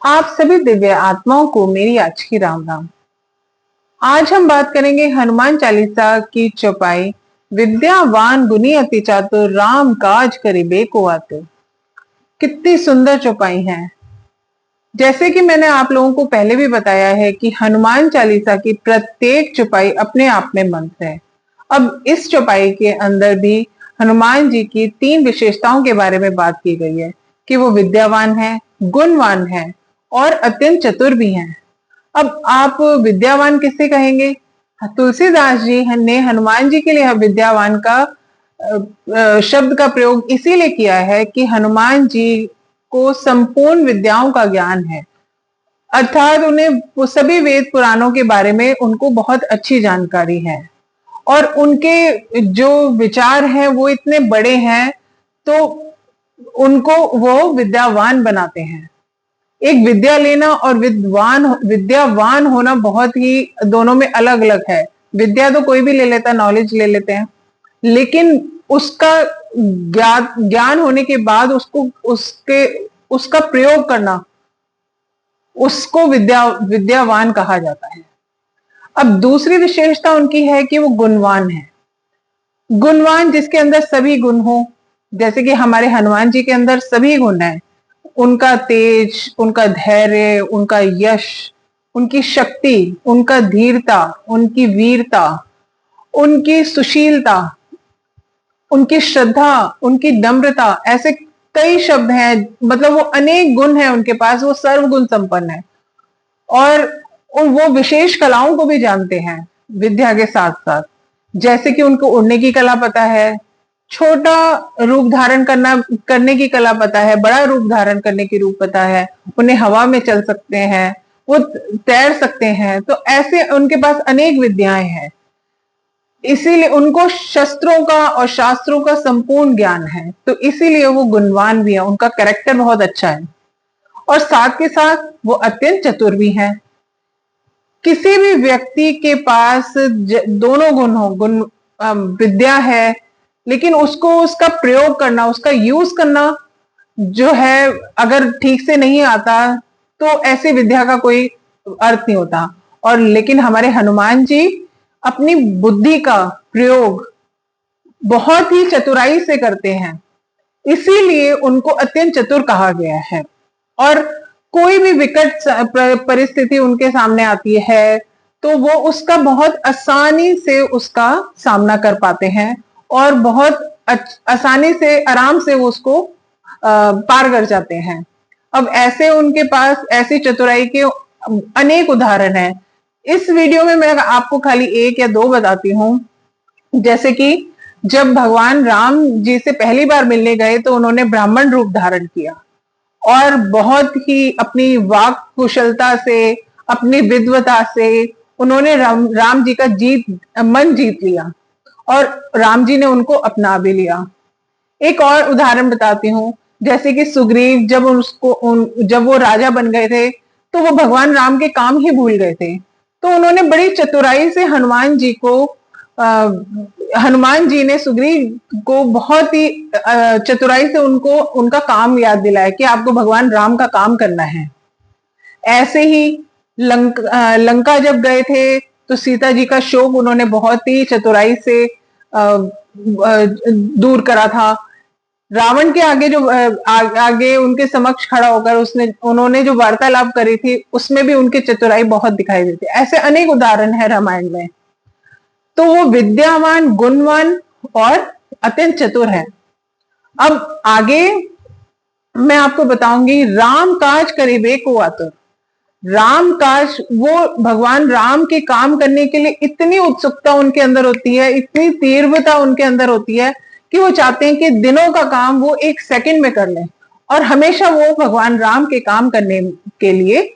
आप सभी दिव्य आत्माओं को मेरी आज की राम राम। आज हम बात करेंगे हनुमान चालीसा की चौपाई। विद्यावान गुनी अति चातुर, राम काज करिबे को आतुर। कितनी सुंदर चौपाई है। जैसे कि मैंने आप लोगों को पहले भी बताया है कि हनुमान चालीसा की प्रत्येक चौपाई अपने आप में मंत्र है। अब इस चौपाई के अंदर भी हनुमान जी की 3 विशेषताओं के बारे में बात की गई है कि वो विद्यावान है, गुणवान है और अत्यंत चतुर भी हैं। अब आप विद्यावान किससे कहेंगे? तुलसीदास जी ने हनुमान जी के लिए विद्यावान का शब्द का प्रयोग इसीलिए किया है कि हनुमान जी को संपूर्ण विद्याओं का ज्ञान है, अर्थात उन्हें सभी वेद पुराणों के बारे में उनको बहुत अच्छी जानकारी है और उनके जो विचार हैं वो इतने बड़े हैं, तो उनको वो विद्यावान बनाते हैं। एक विद्या लेना और विद्यावान होना बहुत ही दोनों में अलग अलग है। विद्या तो कोई भी ले लेता, नॉलेज ले लेते हैं, लेकिन उसका ज्ञान होने के बाद उसका प्रयोग करना, उसको विद्यावान कहा जाता है। अब दूसरी विशेषता उनकी है कि वो गुणवान है। गुणवान जिसके अंदर सभी गुण हो, जैसे कि हमारे हनुमान जी के अंदर सभी गुण हैं। उनका तेज, उनका धैर्य, उनका यश, उनकी शक्ति, उनका धीरता, उनकी वीरता, उनकी सुशीलता, उनकी श्रद्धा, उनकी नम्रता, ऐसे कई शब्द हैं। मतलब वो अनेक गुण हैं उनके पास, वो सर्वगुण संपन्न है और वो विशेष कलाओं को भी जानते हैं विद्या के साथ साथ। जैसे कि उनको उड़ने की कला पता है, छोटा रूप धारण करने की कला पता है, बड़ा रूप धारण करने की रूप पता है, उन्हें हवा में चल सकते हैं, वो तैर सकते हैं। तो ऐसे उनके पास अनेक विद्याएं हैं, इसीलिए उनको शस्त्रों का और शास्त्रों का संपूर्ण ज्ञान है, तो इसीलिए वो गुणवान भी है। उनका कैरेक्टर बहुत अच्छा है और साथ के साथ वो अत्यंत चतुर भी हैं। किसी भी व्यक्ति के पास दोनों गुण हो, विद्या है, लेकिन उसको उसका प्रयोग करना, उसका यूज करना जो है अगर ठीक से नहीं आता, तो ऐसी विद्या का कोई अर्थ नहीं होता। और लेकिन हमारे हनुमान जी अपनी बुद्धि का प्रयोग बहुत ही चतुराई से करते हैं, इसीलिए उनको अत्यंत चतुर कहा गया है। और कोई भी विकट परिस्थिति उनके सामने आती है तो वो उसका बहुत आसानी से उसका सामना कर पाते हैं और बहुत आसानी से, आराम से वो उसको पार कर जाते हैं। अब ऐसे उनके पास ऐसी चतुराई के अनेक उदाहरण हैं। इस वीडियो में मैं आपको खाली 1 या 2 बताती हूँ। जैसे कि जब भगवान राम जी से पहली बार मिलने गए तो उन्होंने ब्राह्मण रूप धारण किया और बहुत ही अपनी वाक कुशलता से, अपनी विद्वता से उन्होंने राम जी का मन जीत लिया और राम जी ने उनको अपना भी लिया। एक और उदाहरण बताती हूँ, जैसे कि सुग्रीव जब वो राजा बन गए थे तो वो भगवान राम के काम ही भूल गए थे, तो उन्होंने बड़ी चतुराई से हनुमान जी ने सुग्रीव को बहुत ही चतुराई से उनका काम याद दिलाया कि आपको भगवान राम का काम करना है। ऐसे ही लंका जब गए थे तो सीता जी का शोक उन्होंने बहुत ही चतुराई से दूर करा था। रावण के आगे उनके समक्ष खड़ा होकर उन्होंने जो वार्तालाप करी थी, उसमें भी उनकी चतुराई बहुत दिखाई देती है। ऐसे अनेक उदाहरण है रामायण में। तो वो विद्यावान, गुणवान और अत्यंत चतुर है। अब आगे मैं आपको बताऊंगी, राम काज करिबे को आतुर। राम काज, वो भगवान राम के काम करने के लिए इतनी उत्सुकता उनके अंदर होती है, इतनी तीव्रता उनके अंदर होती है कि वो चाहते हैं कि दिनों का काम वो 1 सेकंड में कर लें और हमेशा वो भगवान राम के काम करने के लिए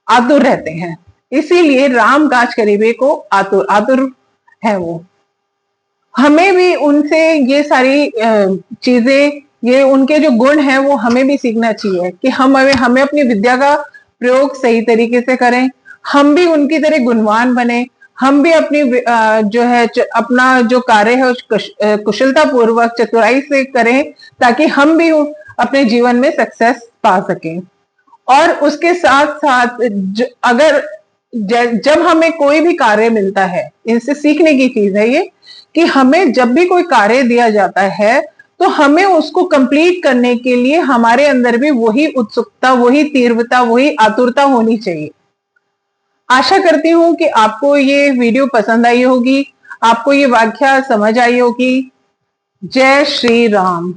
आतुर रहते हैं। इसीलिए राम काज करिबे को आतुर है वो। हमें भी उनसे ये सारी चीजें, ये उनके जो गुण हैं वो हमें भी सीखना चाहिए कि हमें अपनी विद्या का प्रयोग सही तरीके से करें, हम भी उनकी तरह गुणवान बने, हम भी अपनी अपना जो कार्य है कुशलता पूर्वक चतुराई से करें, ताकि हम भी अपने जीवन में सक्सेस पा सकें। और उसके साथ साथ अगर जब हमें कोई भी कार्य मिलता है, इनसे सीखने की चीज है ये, कि हमें जब भी कोई कार्य दिया जाता है तो हमें उसको कंप्लीट करने के लिए हमारे अंदर भी वही उत्सुकता, वही तीव्रता, वही आतुरता होनी चाहिए। आशा करती हूं कि आपको ये वीडियो पसंद आई होगी, आपको ये व्याख्या समझ आई होगी। जय श्री राम।